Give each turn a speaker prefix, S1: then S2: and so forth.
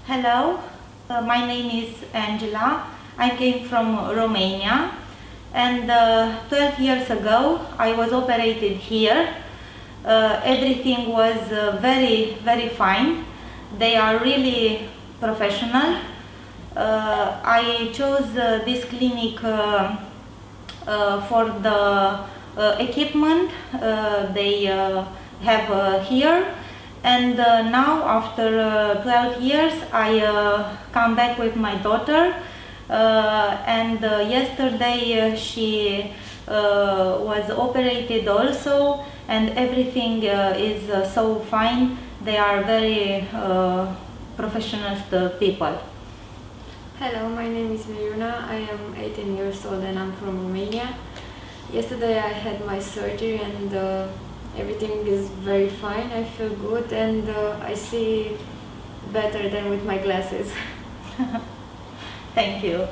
S1: Hello, my name is Angela. I came from Romania, and 12 years ago I was operated here. Everything was very fine. They are really professional. I chose this clinic for the equipment they have here. And now, after 12 years, I come back with my daughter, and yesterday she was operated also, and everything is so fine. They are very professional people.
S2: Hello, my name is Miruna. I am 18 years old and I'm from Romania. Yesterday I had my surgery and everything is very fine. I feel good and I see better than with my glasses.
S1: Thank you.